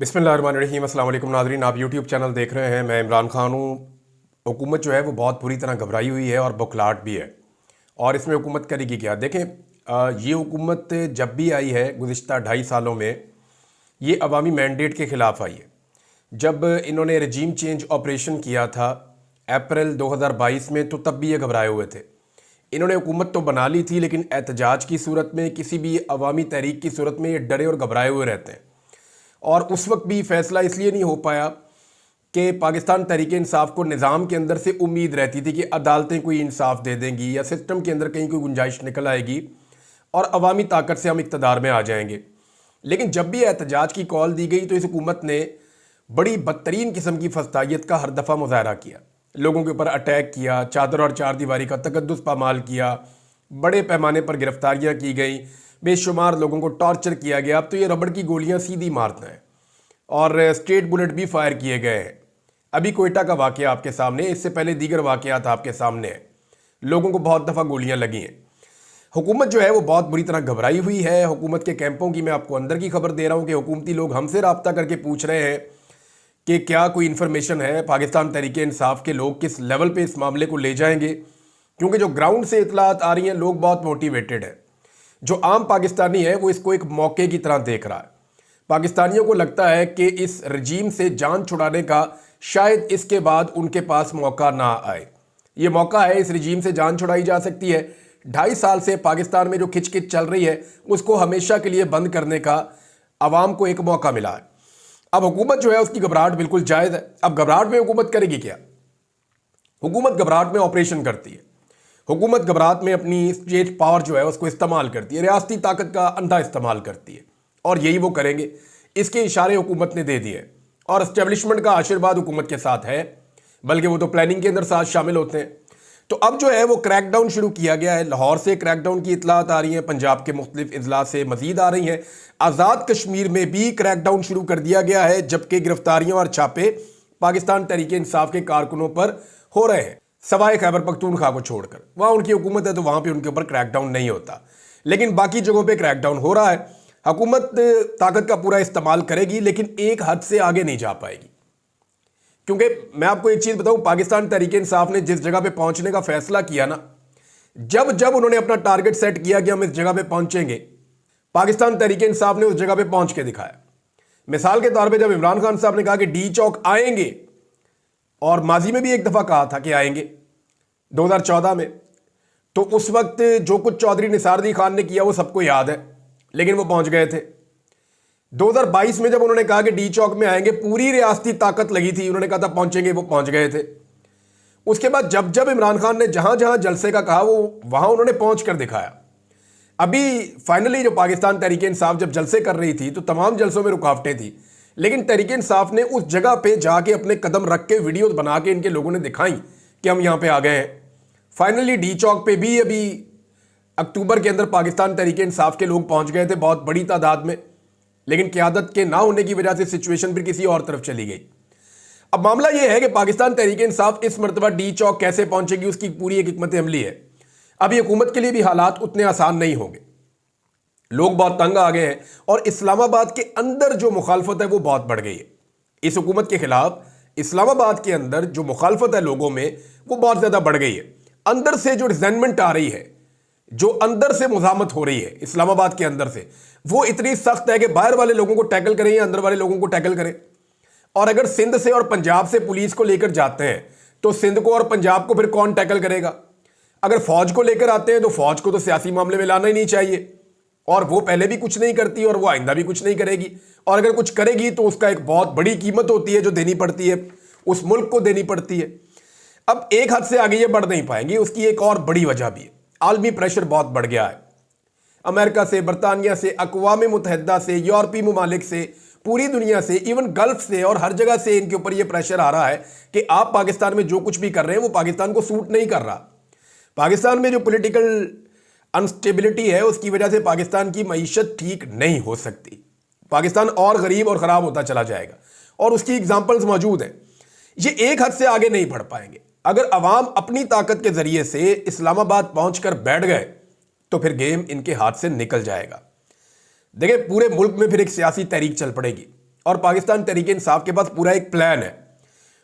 बिस्मिल्लाहिर्रहमानिर्रहीम। अस्सलाम वालेकुम नाज़रीन, आप यूट्यूब चैनल देख रहे हैं। मैं इमरान खान हूँ। हुकूमत जो है वो बहुत बुरी तरह घबराई हुई है और बौखलाहट भी है। और इसमें हुकूमत करेगी क्या? देखें, ये हुकूमत जब भी आई है गुज़िश्ता 2.5 सालों में, ये अवामी मैंडेट के ख़िलाफ़ आई है। जब इन्होंने रजीम चेंज ऑपरेशन किया था अप्रैल 2022 में, तो तब भी ये घबराए हुए थे। इन्होंने हुकूमत तो बना ली थी, लेकिन एहतजाज की सूरत में, किसी भी अवामी तहरीक की सूरत में ये डरे और घबराए हुए रहते हैं। और उस वक्त भी फैसला इसलिए नहीं हो पाया कि पाकिस्तान तहरीक इंसाफ को निज़ाम के अंदर से उम्मीद रहती थी कि अदालतें कोई इंसाफ दे देंगी या सिस्टम के अंदर कहीं कोई गुंजाइश निकल आएगी और अवामी ताकत से हम इक़्तिदार में आ जाएंगे। लेकिन जब भी एहतजाज की कॉल दी गई तो इस हुकूमत ने बड़ी बदतरीन किस्म की फस्तायत का हर दफ़ा मुजाहरा किया, लोगों के ऊपर अटैक किया, चादर और चार दीवारी का तकद्दुस पामाल किया, बड़े पैमाने पर गिरफ्तारियाँ की गई, बेशुमार लोगों को टॉर्चर किया गया। अब तो ये रबड़ की गोलियां सीधी मारते हैं और स्ट्रेट बुलेट भी फायर किए गए हैं। अभी कोयटा का वाकया आपके सामने, इससे पहले दीगर वाकयात आपके सामने हैं। लोगों को बहुत दफ़ा गोलियां लगी हैं। हुकूमत जो है वो बहुत बुरी तरह घबराई हुई है। हुकूमत के कैंपों की मैं आपको अंदर की खबर दे रहा हूँ कि हुकूमती लोग हमसे रब्ता करके पूछ रहे हैं कि क्या कोई इन्फॉर्मेशन है, पाकिस्तान तहरीक इंसाफ के लोग किस लेवल पे इस मामले को ले जाएंगे। क्योंकि जो ग्राउंड से इतलात आ रही हैं, लोग बहुत मोटिवेटेड हैं। जो आम पाकिस्तानी है वो इसको एक मौके की तरह देख रहा है। पाकिस्तानियों को लगता है कि इस रजीम से जान छुड़ाने का शायद इसके बाद उनके पास मौका ना आए। ये मौका है, इस रजीम से जान छुड़ाई जा सकती है। 2.5 साल से पाकिस्तान में जो खिचखिच चल रही है उसको हमेशा के लिए बंद करने का आवाम को एक मौका मिला है। अब हुकूमत जो है उसकी घबराहट बिल्कुल जायज़ है। अब घबराहट में हुकूमत करेगी क्या? हुकूमत घबराहट में ऑपरेशन करती है। हुकूमत घबराहट में अपनी स्टेट पावर जो है उसको इस्तेमाल करती है, रियासती ताकत का अंधा इस्तेमाल करती है, और यही वो करेंगे। इसके इशारे हुकूमत ने दे दिए और एस्टेब्लिशमेंट का आशीर्वाद हुकूमत के साथ है, बल्कि वो तो प्लानिंग के अंदर साथ शामिल होते हैं। तो अब जो है वो क्रैकडाउन शुरू किया गया है। लाहौर से क्रैकडाउन की इतलात आ रही हैं, पंजाब के मुख्तलिफ अजला से मजीद आ रही हैं। आज़ाद कश्मीर में भी क्रैकडाउन शुरू कर दिया गया है, जबकि गिरफ्तारियों और छापे पाकिस्तान तहरीक इंसाफ के कारकुनों पर हो रहे हैं, सवाए खैबर पख्तूनख्वा को छोड़कर। वहाँ उनकी हुकूमत है तो वहाँ पे उनके ऊपर क्रैकडाउन नहीं होता, लेकिन बाकी जगहों पे क्रैकडाउन हो रहा है। हुकूमत ताकत का पूरा इस्तेमाल करेगी, लेकिन एक हद से आगे नहीं जा पाएगी। क्योंकि मैं आपको एक चीज़ बताऊं, पाकिस्तान तहरीक इंसाफ ने जिस जगह पे पहुंचने का फैसला किया ना, जब जब उन्होंने अपना टारगेट सेट किया कि हम इस जगह पे पहुंचेंगे, पाकिस्तान तहरीक इंसाफ ने उस जगह पे पहुंच के दिखाया। मिसाल के तौर पे जब इमरान खान साहब ने कहा कि डी चौक आएंगे, और माजी में भी एक दफ़ा कहा था कि आएंगे 2014 में, तो उस वक्त जो कुछ चौधरी निसार अली खान ने किया वो सबको याद है, लेकिन वो पहुंच गए थे। 2022 में जब उन्होंने कहा कि डी चौक में आएंगे, पूरी रियासती ताकत लगी थी, उन्होंने कहा था पहुंचेंगे, वो पहुंच गए थे। उसके बाद जब जब इमरान खान ने जहां जहां जलसे का कहा, वो वहां उन्होंने पहुंच कर दिखाया। अभी फाइनली जो पाकिस्तान तहरीक इंसाफ जब जलसे कर रही थी तो तमाम जलसों में रुकावटें थी, लेकिन तहरीक इंसाफ ने उस जगह पे जाके अपने कदम रख के वीडियो बना के इनके लोगों ने दिखाई कि हम यहां पे आ गए हैं। फाइनली डी चौक पे भी अभी अक्टूबर के अंदर पाकिस्तान तहरीक इंसाफ के लोग पहुंच गए थे, बहुत बड़ी तादाद में, लेकिन क़यादत के ना होने की वजह से सिचुएशन फिर किसी और तरफ चली गई। अब मामला यह है कि पाकिस्तान तहरीक इंसाफ इस मरतबा डी चौक कैसे पहुंचेगी, उसकी पूरी एक हिकमत अमली है। अभी हुकूमत के लिए भी हालात उतने आसान नहीं होंगे, लोग बहुत तंग आ गए हैं, और इस्लामाबाद के अंदर जो मुखालफत है वो बहुत बढ़ गई है। इस हुकूमत के खिलाफ इस्लामाबाद के अंदर जो मुखालफत है लोगों में, वो बहुत ज़्यादा बढ़ गई है। अंदर से जो रिजेंटमेंट आ रही है, जो अंदर से मुजामत हो रही है इस्लामाबाद के अंदर से, वो इतनी सख्त है कि बाहर वाले लोगों को टैकल करें या अंदर वाले लोगों को टैकल करें। और अगर सिंध से और पंजाब से पुलिस को लेकर जाते हैं तो सिंध को और पंजाब को फिर कौन टैकल करेगा? अगर फौज को लेकर आते हैं तो फौज को तो सियासी मामले में लाना ही नहीं चाहिए, और वो पहले भी कुछ नहीं करती और वो आइंदा भी कुछ नहीं करेगी। और अगर कुछ करेगी तो उसका एक बहुत बड़ी कीमत होती है जो देनी पड़ती है, उस मुल्क को देनी पड़ती है। अब एक हद से आगे ये बढ़ नहीं पाएंगी। उसकी एक और बड़ी वजह भी है, आलमी प्रेशर बहुत बढ़ गया है। अमेरिका से, बरतानिया से, अक़वाम मुत्तहिदा से, यूरोपीय ममालिक से, पूरी दुनिया से, इवन गल्फ से, और हर जगह से इनके ऊपर यह प्रेशर आ रहा है कि आप पाकिस्तान में जो कुछ भी कर रहे हैं वो पाकिस्तान को सूट नहीं कर रहा। पाकिस्तान में जो पॉलिटिकल अनस्टेबिलिटी है उसकी वजह से पाकिस्तान की मईशत ठीक नहीं हो सकती। पाकिस्तान और गरीब और ख़राब होता चला जाएगा, और उसकी एग्जाम्पल्स मौजूद हैं। ये एक हद से आगे नहीं बढ़ पाएंगे। अगर अवाम अपनी ताकत के ज़रिए से इस्लामाबाद पहुँच कर बैठ गए तो फिर गेम इनके हाथ से निकल जाएगा। देखिए, पूरे मुल्क में फिर एक सियासी तहरीक चल पड़ेगी। और पाकिस्तान तहरीक इंसाफ के पास पूरा एक प्लान है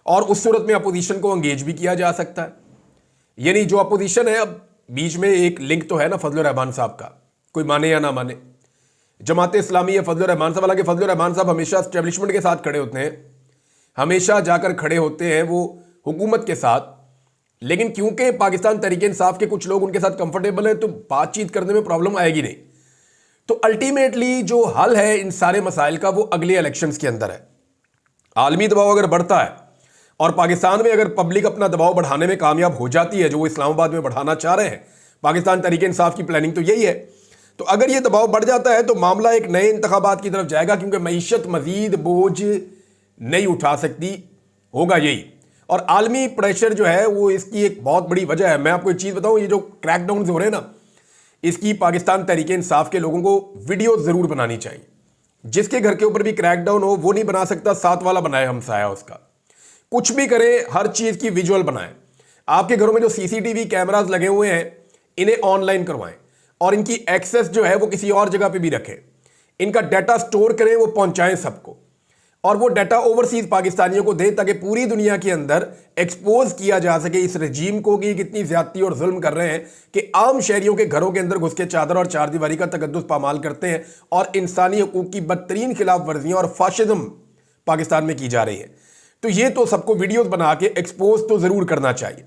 और उस सूरत में अपोजिशन को एंगेज भी किया जा सकता है। यानी जो अपोजिशन है, अब बीच में एक लिंक तो है ना फजलुर रहमान साहब का, कोई माने या ना माने, जमात इस्लामी है फजलुर रहमान साहब। हालांकि फजलुर रहमान साहब हमेशा एस्टेब्लिशमेंट के साथ खड़े होते हैं, हमेशा जाकर खड़े होते हैं वो हुकूमत के साथ, लेकिन क्योंकि पाकिस्तान तहरीक इंसाफ के कुछ लोग उनके साथ कंफर्टेबल हैं तो बातचीत करने में प्रॉब्लम आएगी नहीं। तो अल्टीमेटली जो हल है इन सारे मसाइल का वो अगले इलेक्शंस के अंदर है। आलमी दबाव अगर बढ़ता है और पाकिस्तान में अगर पब्लिक अपना दबाव बढ़ाने में कामयाब हो जाती है, जो वो इस्लामाबाद में बढ़ाना चाह रहे हैं, पाकिस्तान तहरीक इंसाफ की प्लानिंग तो यही है, तो अगर ये दबाव बढ़ जाता है तो मामला एक नए इंतखाबात की तरफ जाएगा, क्योंकि मईशत मजीद बोझ नहीं उठा सकती, होगा यही। और आलमी प्रेशर जो है वो इसकी एक बहुत बड़ी वजह है। मैं आपको एक चीज़ बताऊं, ये जो क्रैकडाउन हो रहे हैं ना, इसकी पाकिस्तान तहरीक इंसाफ के लोगों को वीडियो ज़रूर बनानी चाहिए। जिसके घर के ऊपर भी क्रैकडाउन हो वो नहीं बना सकता, साथ वाला बनाए हमसाया उसका। कुछ भी करे, हर चीज़ की विजुअल बनाए। आपके घरों में जो सीसीटीवी कैमराज लगे हुए हैं इन्हें ऑनलाइन करवाएं और इनकी एक्सेस जो है वो किसी और जगह पे भी रखें। इनका डाटा स्टोर करें, वो पहुंचाएं सबको, और वो डाटा ओवरसीज पाकिस्तानियों को दें ताकि पूरी दुनिया के अंदर एक्सपोज किया जा सके इस रजीम को कि कितनी ज्यादती और जुल्म कर रहे हैं कि आम शहरियों के घरों के अंदर घुस के चादर और चारदीवारी का तकद्दुस पामाल करते हैं और इंसानी हकूक की बदतरीन खिलाफ वर्जियां और फाशिज्म पाकिस्तान में की जा रही है। तो ये तो सबको वीडियोज बना के एक्सपोज तो जरूर करना चाहिए।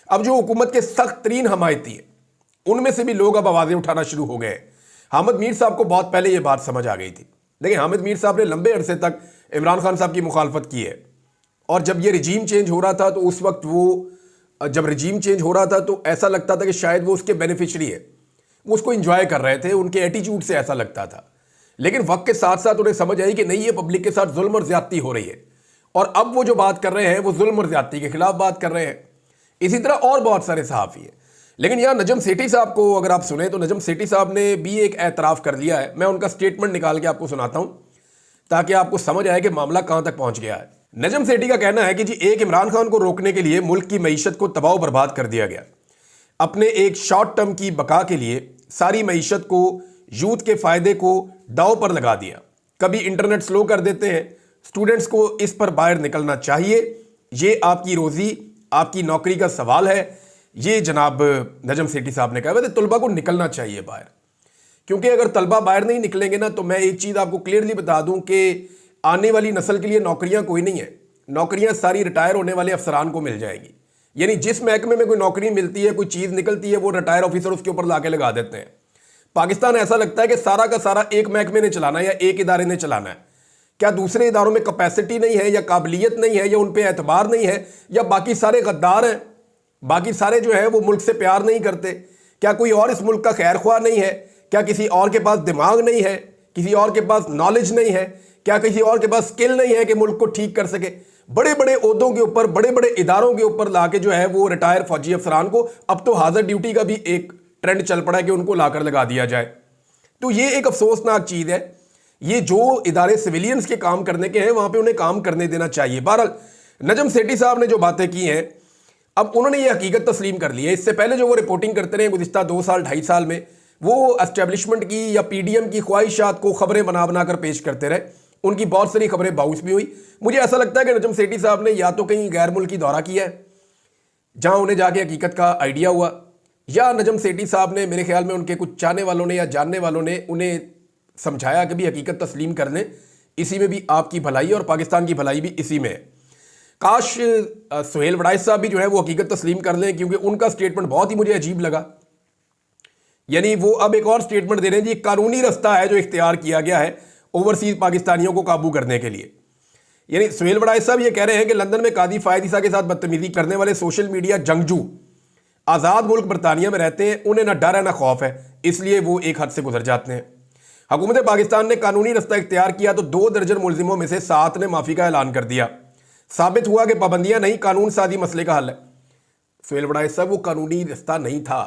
अब जो हुकूमत के सख्त तरीन हमायती है उनमें से भी लोग अब आवाजें उठाना शुरू हो गए हैं। हामिद मीर साहब को बहुत पहले ये बात समझ आ गई थी। देखिए, हामिद मीर साहब ने लंबे अरसे तक इमरान खान साहब की मुखालफत की है, और जब ये रजीम चेंज हो रहा था तो उस वक्त जब रजीम चेंज हो रहा था तो ऐसा लगता था कि शायद वो उसके बेनिफिशरी है, वो उसको इंजॉय कर रहे थे, उनके एटीट्यूड से ऐसा लगता था। लेकिन वक्त के साथ साथ उन्हें समझ आई कि नहीं, ये पब्लिक के साथ जुल्म और ज्यादती हो रही है, और अब वो जो बात कर रहे हैं वो जुल्म और ज्यादती के खिलाफ बात कर रहे हैं। इसी तरह और बहुत सारे सहाफ़ी हैं। लेकिन यहाँ नजम सेठी साहब को अगर आप सुने तो नजम सेठी साहब ने भी एक एतराफ़ कर लिया है। मैं उनका स्टेटमेंट निकाल के आपको सुनाता हूँ ताकि आपको समझ आए कि मामला कहाँ तक पहुँच गया है। नजम सेठी का कहना है कि जी, एक इमरान खान को रोकने के लिए मुल्क की मईशत को तबाह बर्बाद कर दिया गया। अपने एक शॉर्ट टर्म की बका के लिए सारी मईशत को, यूथ के फ़ायदे को दांव पर लगा दिया। कभी इंटरनेट स्लो कर देते हैं, स्टूडेंट्स को इस पर बाहर निकलना चाहिए, ये आपकी रोज़ी आपकी नौकरी का सवाल है। ये जनाब नजम सेठी साहब ने कहा। वैसे तलबा को निकलना चाहिए बाहर, क्योंकि अगर तलबा बाहर नहीं निकलेंगे ना तो मैं एक चीज़ आपको क्लियरली बता दूं कि आने वाली नस्ल के लिए नौकरियां कोई नहीं है। नौकरियां सारी रिटायर होने वाले अफसरान को मिल जाएगी। यानी जिस महकमे में कोई नौकरी मिलती है, कोई चीज़ निकलती है, वो रिटायर ऑफिसर उसके ऊपर ला के लगा देते हैं। पाकिस्तान ऐसा लगता है कि सारा का सारा एक महकमे ने चलाना है या एक इदारे ने चलाना है। क्या दूसरे इदारों में कैपेसिटी नहीं है, या काबिलियत नहीं है, या उन पर एतबार नहीं है, या बाकी सारे गद्दार हैं, बाकी सारे जो है वो मुल्क से प्यार नहीं करते? क्या कोई और इस मुल्क का खैर ख्वाह नहीं है? क्या किसी और के पास दिमाग नहीं है, किसी और के पास नॉलेज नहीं है, क्या किसी और के पास स्किल नहीं है कि मुल्क को ठीक कर सके? बड़े बड़े ओहदों के ऊपर, बड़े बड़े इदारों के ऊपर लाके जो है वो रिटायर फौजी अफसरान को, अब तो हाजिर ड्यूटी का भी एक ट्रेंड चल पड़ा है कि उनको लाकर लगा दिया जाए। तो ये एक अफसोसनाक चीज़ है। ये जो इदारे सिविलियंस के काम करने के हैं वहाँ पर उन्हें काम करने देना चाहिए। बहरहाल नजम सेठी साहब ने जो बातें की हैं, अब उन्होंने ये हकीकत तस्लीम कर ली है। इससे पहले जो वो रिपोर्टिंग करते रहे गुज़िश्ता 2 साल 2.5 साल में, वो एस्टेब्लिशमेंट की या पीडीएम की ख्वाहिशात को खबरें बना बना कर पेश करते रहे। उनकी बहुत सारी खबरें बाउंस भी हुई। मुझे ऐसा लगता है कि नजम सेठी साहब ने या तो कहीं गैर मुल्की दौरा किया है जहां उन्हें जाके हकीकत का आइडिया हुआ, या नजम सेठी साहब ने, मेरे ख्याल में उनके कुछ चाहने वालों ने या जानने वालों ने उन्हें समझाया कि भी हकीकत तस्लीम कर लें, इसी में भी आपकी भलाई और पाकिस्तान की भलाई भी इसी में है। काश सुहेल वड़ाइच साहब भी जो है वो हकीकत तस्लीम कर लें, क्योंकि उनका स्टेटमेंट बहुत ही मुझे अजीब लगा। यानी वो अब एक और स्टेटमेंट दे रहे हैं जी, कानूनी रास्ता है जो इख्तियार किया गया है ओवरसीज पाकिस्तानियों को काबू करने के लिए। यानी सुहेल वड़ाइच साहब ये कह रहे हैं कि लंदन में कादी फायद ईसा के साथ बदतमीजी करने वाले सोशल मीडिया जंगजू आज़ाद मुल्क बरतानिया में रहते हैं, उन्हें ना डर है ना खौफ है, इसलिए वो एक हद से गुजर जाते हैं। हुकूमत पाकिस्तान ने कानूनी रास्ता इख्तियार किया तो 2 दर्जन मुलजिमों में से 7 ने माफ़ी का ऐलान कर दिया। साबित हुआ कि पाबंदियां नहीं, कानून साजी मसले का हल है। सुहेल वड़ाइच साहब, वो कानूनी रास्ता नहीं था।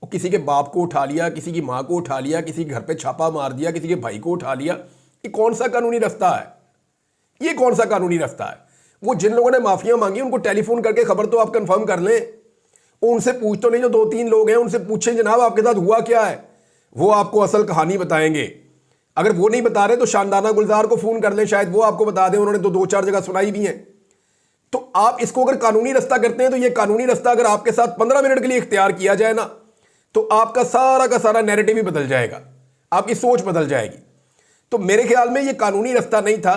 वो किसी के बाप को उठा लिया, किसी की माँ को उठा लिया, किसी के घर पे छापा मार दिया, किसी के भाई को उठा लिया। ये कौन सा कानूनी रास्ता है? ये कौन सा कानूनी रास्ता है? वो जिन लोगों ने माफिया मांगी उनको टेलीफोन करके खबर तो आप कंफर्म कर लें। उनसे पूछ तो नहीं, जो 2-3 लोग हैं उनसे पूछें जनाब आपके साथ हुआ क्या है, वो आपको असल कहानी बताएंगे। अगर वो नहीं बता रहे तो शानदाना गुलजार को फोन कर लें, शायद वो आपको बता दें, उन्होंने तो 2-4 जगह सुनाई भी है। तो आप इसको अगर कानूनी रास्ता करते हैं तो ये कानूनी रास्ता अगर आपके साथ 15 मिनट के लिए इख्तियार किया जाए ना, तो आपका सारा का सारा नैरेटिव ही बदल जाएगा, आपकी सोच बदल जाएगी। तो मेरे ख्याल में ये कानूनी रास्ता नहीं था,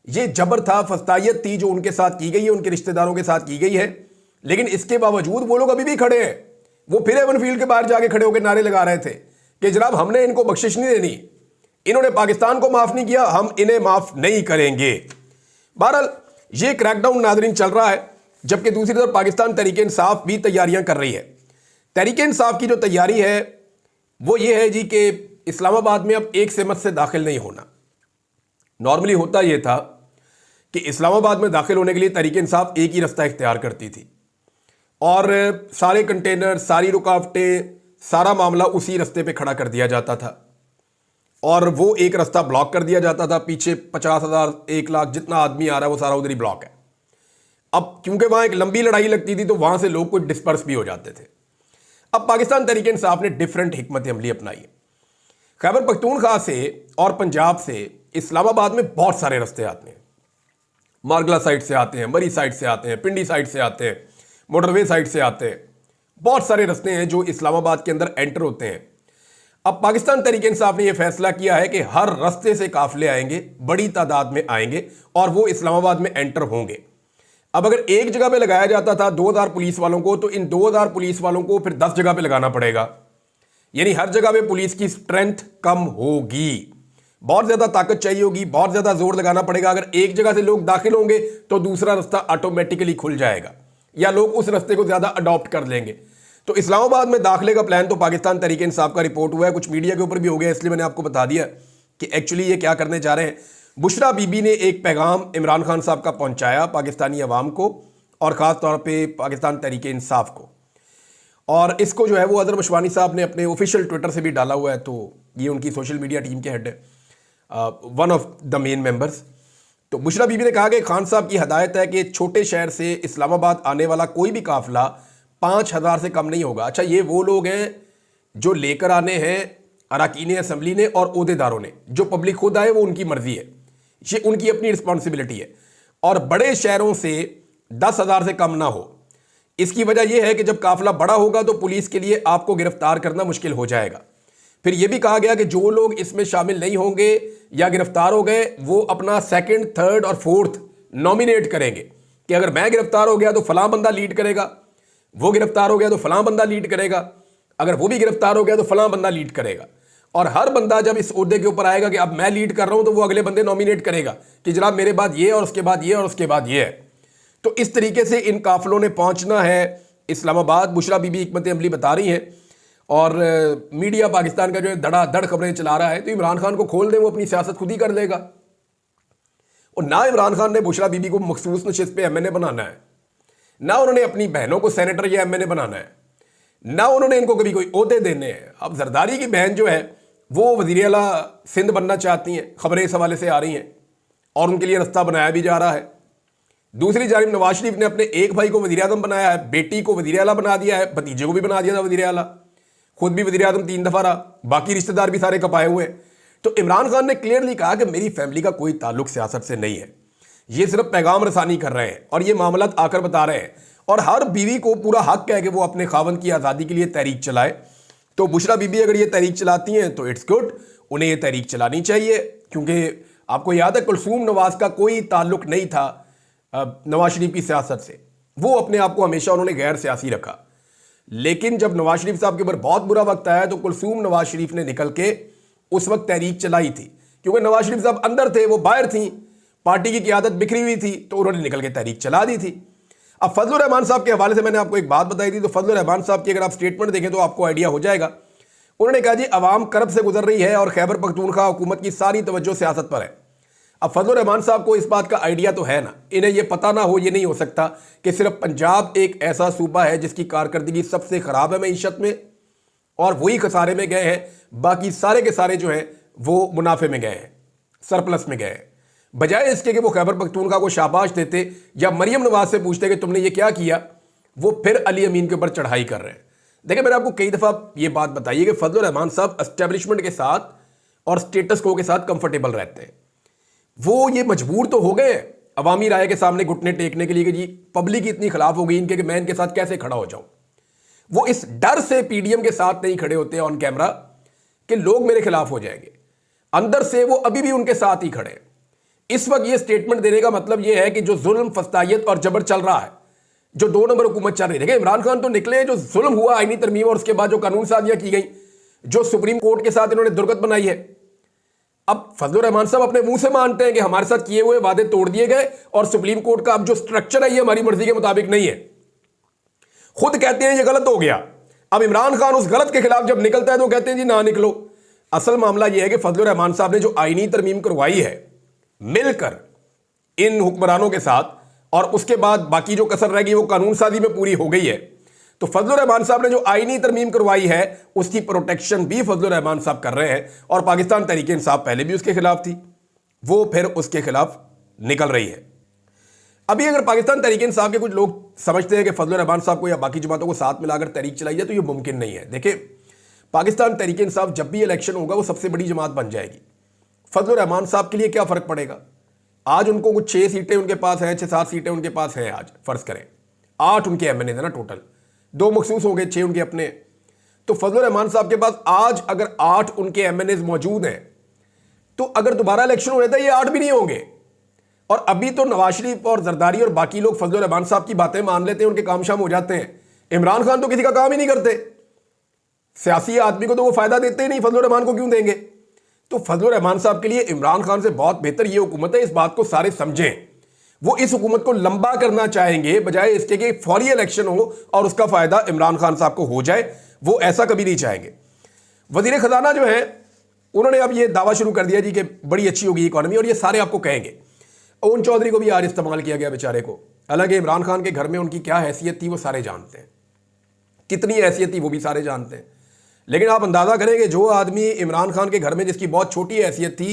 ये जबर था, फस्तायत थी जो उनके साथ की गई है, उनके रिश्तेदारों के साथ की गई है। लेकिन इसके बावजूद वो लोग अभी भी खड़े हैं। वो फिर एवन फील्ड के बाहर जाके खड़े होकर नारे लगा रहे थे कि जनाब हमने इनको बख्शिश नहीं देनी, इन्होंने पाकिस्तान को माफ नहीं किया, हम इन्हें माफ नहीं करेंगे। बहरहाल ये क्रैकडाउन नाज़रीन चल रहा है, जबकि दूसरी तरफ पाकिस्तान तहरीक इंसाफ भी तैयारियां कर रही है। तहरीक इंसाफ की जो तैयारी है वो ये है जी कि इस्लामाबाद में अब एक सेमत से दाखिल नहीं होना। नॉर्मली होता यह था कि इस्लामाबाद में दाखिल होने के लिए तहरीक इंसाफ एक ही रास्ता इख्तियार करती थी और सारे कंटेनर, सारी रुकावटें, सारा मामला उसी रास्ते पे खड़ा कर दिया जाता था और वो एक रास्ता ब्लॉक कर दिया जाता था। पीछे 50,000 1 लाख जितना आदमी आ रहा है वो सारा उधर ही ब्लॉक है। अब क्योंकि वहां एक लंबी लड़ाई लगती थी तो वहां से लोग कुछ डिस्पर्स भी हो जाते थे। अब पाकिस्तान तहरीक इंसाफ ने डिफरेंट हिकमत अमली अपनाई है। खैबर पख्तूनख्वा से और पंजाब से इस्लामाबाद में बहुत सारे रास्ते आते हैं। मारगला साइड से आते हैं, मरी साइड से आते हैं, पिंडी साइड से आते हैं, मोटरवे साइड से आते हैं। बहुत सारे रास्ते हैं जो इस्लामाबाद के अंदर एंटर होते हैं। अब पाकिस्तान तहरीक इंसाफ ने यह फैसला किया है कि हर रास्ते से काफिले आएंगे, बड़ी तादाद में आएंगे और वो इस्लामाबाद में एंटर होंगे। अब अगर एक जगह पे लगाया जाता था 2000 पुलिस वालों को, तो इन 2000 पुलिस वालों को फिर 10 जगह पे लगाना पड़ेगा, यानी हर जगह पे पुलिस की स्ट्रेंथ कम होगी, बहुत ज्यादा ताकत चाहिए होगी, बहुत ज्यादा जोर लगाना पड़ेगा। अगर एक जगह से लोग दाखिल होंगे तो दूसरा रास्ता ऑटोमेटिकली खुल जाएगा या लोग उस रास्ते को ज्यादा अडॉप्ट कर लेंगे। तो इस्लामाबाद में दाखिले का प्लान तो पाकिस्तान तहरीक इंसाफ का रिपोर्ट हुआ है, कुछ मीडिया के ऊपर भी हो गया, इसलिए मैंने आपको बता दिया कि एक्चुअली ये क्या करने जा रहे हैं। बुशरा बीबी ने एक पैगाम इमरान खान साहब का पहुंचाया पाकिस्तानी अवाम को और ख़ास तौर पे पाकिस्तान तहरीक इंसाफ को, और इसको जो है वो अजहर मशवानी साहब ने अपने ऑफिशियल ट्विटर से भी डाला हुआ है। तो ये उनकी सोशल मीडिया टीम के हेड है, one of the main members. तो बुशरा बीबी ने कहा कि खान साहब की हदायत है कि छोटे शहर से इस्लामाबाद आने वाला कोई भी काफिला 5000 से कम नहीं होगा। अच्छा, ये वो लोग हैं जो लेकर आने हैं अरकान असम्बली ने और ओहदेदारों ने, जो पब्लिक खुद आए वो उनकी मर्जी है, ये उनकी अपनी रिस्पॉन्सिबिलिटी है। और बड़े शहरों से 10,000 से कम ना हो। इसकी वजह यह है कि जब काफिला बड़ा होगा तो पुलिस के लिए आपको गिरफ्तार करना मुश्किल हो जाएगा। फिर यह भी कहा गया कि जो लोग इसमें शामिल नहीं होंगे या गिरफ्तार हो गए वो अपना 2nd, 3rd और 4th नॉमिनेट करेंगे कि अगर मैं गिरफ्तार हो गया तो फलां बंदा लीड करेगा, वो गिरफ्तार हो गया तो फलां बंदा लीड करेगा, अगर वो भी गिरफ्तार हो गया तो फलां बंदा लीड करेगा। और हर बंदा जब इस ओहदे के ऊपर आएगा कि अब मैं लीड कर रहा हूं तो वो अगले बंदे नॉमिनेट करेगा कि जनाब मेरे बाद ये और उसके बाद ये और उसके बाद ये है। तो इस तरीके से इन काफिलों ने पहुंचना है इस्लामाबाद। बुशरा बीबी हिकमत अमली बता रही है और मीडिया पाकिस्तान का जो है धड़ाधड़ खबरें चला रहा है। तो इमरान खान को खोल दें, वो अपनी सियासत खुद ही कर लेगा। और ना इमरान खान ने बुशरा बीबी को मखसूस नशिस्त पे MNA बनाना है, ना उन्होंने अपनी बहनों को सेनेटर या MNA बनाना है, ना उन्होंने इनको कभी कोई ओहदे देने हैं। अब जरदारी की बहन जो है वो वज़ीर आला सिंध बनना चाहती हैं, खबरें इस हवाले से आ रही हैं और उनके लिए रास्ता बनाया भी जा रहा है। दूसरी जानिब नवाज शरीफ ने अपने एक भाई को वज़ीर आज़म बनाया है, बेटी को वज़ीर आला बना दिया है, भतीजे को भी बना दिया था वज़ीर आला, खुद भी वज़ीर आज़म 3 दफ़ा रहा, बाकी रिश्तेदार भी सारे कपाए हुए हैं। तो इमरान खान ने क्लियरली कहा कि मेरी फैमिली का कोई ताल्लुक सियासत से नहीं है, ये सिर्फ पैगाम रसानी कर रहे हैं और ये मामला आकर बता रहे हैं। और हर बीवी को पूरा हक है कि वो अपने खावंद की आज़ादी के लिए तहरीक चलाए। तो बुशरा बीबी अगर ये तहरीक चलाती हैं तो इट्स गुड, उन्हें ये तहरीक चलानी चाहिए, क्योंकि आपको याद है कुलसूम नवाज का कोई ताल्लुक नहीं था नवाज शरीफ की सियासत से, वो अपने आप को हमेशा उन्होंने गैर सियासी रखा। लेकिन जब नवाज शरीफ साहब के ऊपर बहुत बुरा वक्त आया तो कुलसूम नवाज शरीफ ने निकल के उस वक्त तहरीक चलाई थी, क्योंकि नवाज शरीफ साहब अंदर थे, वो बाहर थी, पार्टी की क़यादत बिखरी हुई थी, तो उन्होंने निकल के तहरीक चला दी थी। अब फजलुर रहमान साहब के हवाले से मैंने आपको एक बात बताई थी, तो फजलुर रहमान साहब की अगर आप स्टेटमेंट देखें तो आपको आइडिया हो जाएगा। उन्होंने कहा जी अवाम करब से गुजर रही है और खैबर पख्तूनख्वा हुकूमत की सारी तवज्जो सियासत पर है। अब फजलुर रहमान साहब को इस बात का आइडिया तो है ना, इन्हें यह पता ना हो, ये नहीं हो सकता कि सिर्फ पंजाब एक ऐसा सूबा है जिसकी कारकर्दगी सबसे खराब है मईशत में और वही खसारे में गए हैं, बाकी सारे के सारे जो हैं वो मुनाफे में गए हैं, सरप्लस में गए हैं। बजाय इसके कि वो खैबर पख्तूनख्वा को शाबाश देते या मरियम नवाज से पूछते कि तुमने ये क्या किया, वो फिर अली अमीन के ऊपर चढ़ाई कर रहे हैं। देखिए मैंने आपको कई दफ़ा ये बात बताई है कि फजलुर रहमान साहब एस्टेब्लिशमेंट के साथ और स्टेटस को के साथ कंफर्टेबल रहते हैं। वो ये मजबूर तो हो गए अवामी राय के सामने घुटने टेकने के लिए कि जी पब्लिक इतनी खिलाफ हो गई इनके कि मैं इनके साथ कैसे खड़ा हो जाऊं। वो इस डर से पीडीएम के साथ नहीं खड़े होते ऑन कैमरा कि लोग मेरे खिलाफ हो जाएंगे। अंदर से वो अभी भी उनके साथ ही खड़े हैं। इस वक्त ये स्टेटमेंट देने का मतलब ये है कि जो जुल्म, फस्तायत और जबर चल रहा है, जो 2 नंबर हुकूमत चल रही है, देखिए इमरान खान तो निकले, जो जुल्म हुआ आईनी तरमीम और उसके बाद जो कानून साजियां की गई, जो सुप्रीम कोर्ट के साथ इन्होंने दुर्गत बनाई है। अब फजलुर रहमान साहब अपने मुंह से मानते हैं कि हमारे साथ किए हुए वादे तोड़ दिए गए और सुप्रीम कोर्ट का अब जो स्ट्रक्चर है ये हमारी मर्जी के मुताबिक नहीं है। खुद कहते हैं ये गलत हो गया। अब इमरान खान उस गलत के खिलाफ जब निकलता है तो कहते हैं जी ना निकलो। असल मामला यह है कि फजलुर रहमान साहब ने जो आईनी तरमीम करवाई है मिलकर इन हुक्मरानों के साथ, और उसके बाद बाकी जो कसर रह गई वो कानून साजी में पूरी हो गई है। तो फजलुर रहमान साहब ने जो आईनी तरमीम करवाई है उसकी प्रोटेक्शन भी फजलुर रहमान साहब कर रहे हैं, और पाकिस्तान तहरीक इंसाफ पहले भी उसके खिलाफ थी, वो फिर उसके खिलाफ निकल रही है। अभी अगर पाकिस्तान तहरीक इंसाफ के कुछ लोग समझते हैं कि फजलुर रहमान साहब को या बाकी जमातों को साथ मिलाकर तहरीक चलाई जाए तो ये मुमकिन नहीं है। देखिए पाकिस्तान तहरीक इंसाफ जब भी इलेक्शन होगा वो सबसे बड़ी जमात बन जाएगी। फजलुर रहमान साहब के लिए क्या फर्क पड़ेगा? आज उनको कुछ 6 सीटें उनके पास हैं, 6-7 सीटें उनके पास हैं। आज फर्ज करें 8 उनके एमएनए थे ना, टोटल 2 मखसूस हो गए, 6 उनके अपने। तो फजलुर रहमान साहब के पास आज अगर 8 उनके एमएनए मौजूद हैं तो अगर दोबारा इलेक्शन हो जाता है ये 8 भी नहीं होंगे। और अभी तो नवाज शरीफ और जरदारी और बाकी लोग फजलुर रहमान साहब की बातें मान लेते हैं, उनके काम शाम हो जाते हैं। इमरान खान तो किसी का काम ही नहीं करते, सियासी आदमी को तो वो फायदा देते ही नहीं, फजलुर रहमान को क्यों देंगे? तो फजलुर रहमान साहब के लिए इमरान खान से बहुत बेहतर ये हुकूमत है, इस बात को सारे समझें। वो इस हुकूमत को लंबा करना चाहेंगे बजाय इसके कि फौरी इलेक्शन हो और उसका फायदा इमरान खान साहब को हो जाए, वो ऐसा कभी नहीं चाहेंगे। वजीर खजाना जो है उन्होंने अब ये दावा शुरू कर दिया जी कि बड़ी अच्छी होगी इकॉनमी, और ये सारे आपको कहेंगे। ओन चौधरी को भी आज इस्तेमाल किया गया बेचारे को, हालांकि इमरान खान के घर में उनकी क्या हैसियत थी वो सारे जानते हैं, कितनी हैसियत थी वो भी सारे जानते हैं। लेकिन आप अंदाजा करें कि जो आदमी इमरान खान के घर में जिसकी बहुत छोटी हैसियत थी,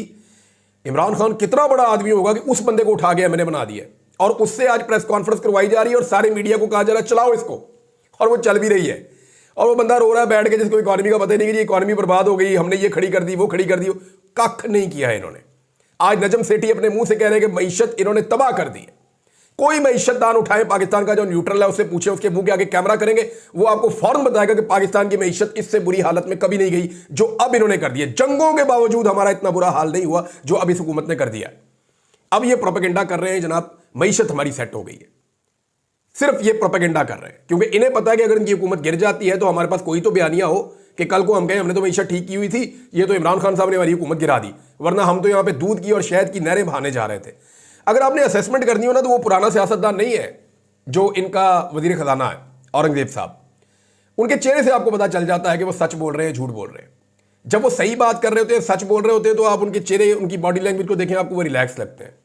इमरान खान कितना बड़ा आदमी होगा कि उस बंदे को उठा के मैंने बना दिया, और उससे आज प्रेस कॉन्फ्रेंस करवाई जा रही है और सारे मीडिया को कहा जा रहा है चलाओ इसको, और वो चल भी रही है। और वो बंदा रो रहा है बैठ के जिसको इकॉनमी का पता नहीं कि इकॉनमी बर्बाद हो गई, हमने ये खड़ी कर दी वो खड़ी कर दी, कख नहीं किया है इन्होंने। आज नजम सेठी अपने मुंह से कह रहे हैं कि मईशत इन्होंने तबाह कर दी है। कोई मईशत दान उठाए पाकिस्तान का जो न्यूट्रल है उससे पूछे, उसके मुंह के आगे कैमरा करेंगे, वो आपको फौरन बताएगा कि पाकिस्तान की मईशत इससे बुरी हालत में कभी नहीं गई जो अब इन्होंने कर दी है। जंगों के बावजूद हमारा इतना बुरा हाल नहीं हुआ जो अब इस हुकूमत ने कर दिया। अब ये प्रोपेगेंडा कर रहे हैं जनाब मईशत हमारी सेट हो गई है, सिर्फ ये प्रोपेगेंडा कर रहे हैं क्योंकि इन्हें पता है कि अगर इनकी हुकूमत गिर जाती है तो हमारे पास कोई तो बयानिया हो कि कल को हम कहें हमने तो मईशत ठीक की हुई थी, ये तो इमरान खान साहब ने हमारी हुकूमत गिरा दी, वरना हम तो यहाँ पे दूध की और शहद की नहरें बहाने जा रहे थे। अगर आपने असेसमेंट करनी हो ना तो वो पुराना सियासतदान नहीं है जो इनका वजीर खजाना है औरंगजेब साहब। उनके चेहरे से आपको पता चल जाता है कि वो सच बोल रहे हैं झूठ बोल रहे हैं। जब वो सही बात कर रहे होते हैं, सच बोल रहे होते हैं, तो आप उनके चेहरे, उनकी बॉडी लैंग्वेज को देखें, आपको वो रिलैक्स लगते हैं।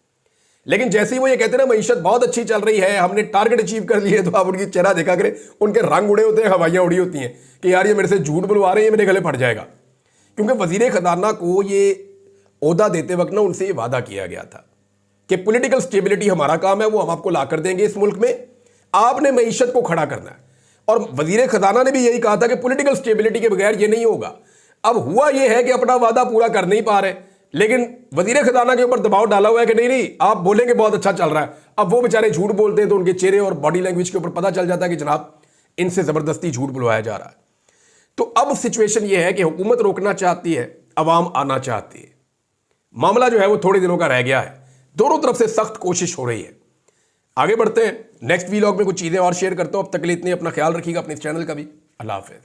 लेकिन जैसे ही वो ये कहते हैं ना मईशत बहुत अच्छी चल रही है, हमने टारगेट अचीव कर लिए, तो आप उनकी चेहरा देखा करें, उनके रंग उड़े होते हैं, हवाइयाँ उड़ी होती हैं कि यार ये मेरे से झूठ बुलवा रहे हैं, ये मेरे गले फट जाएगा। क्योंकि वजीर खजाना को ये ओहदा देते वक्त ना उनसे ये वादा किया गया था कि पॉलिटिकल स्टेबिलिटी हमारा काम है, वो हम आपको ला कर देंगे इस मुल्क में, आपने मईशत को खड़ा करना है। और वजीर खजाना ने भी यही कहा था कि पॉलिटिकल स्टेबिलिटी के बगैर ये नहीं होगा। अब हुआ ये है कि अपना वादा पूरा कर नहीं पा रहे, लेकिन वजीर खजाना के ऊपर दबाव डाला हुआ है कि नहीं नहीं आप बोलेंगे बहुत अच्छा चल रहा है। अब वो बेचारे झूठ बोलते हैं तो उनके चेहरे और बॉडी लैंग्वेज के ऊपर पता चल जाता है कि जनाब इनसे जबरदस्ती झूठ बुलवाया जा रहा है। तो अब सिचुएशन ये है कि हुकूमत रोकना चाहती है, अवाम आना चाहती है। मामला जो है वो थोड़े दिनों का रह गया है, दोनों तरफ से सख्त कोशिश हो रही है। आगे बढ़ते हैं, नेक्स्ट वीलॉग में कुछ चीजें और शेयर करता हूं। अब तक के लिए इतने, अपना ख्याल रखिएगा, अपने इस चैनल का भी। अल्लाह हाफिज।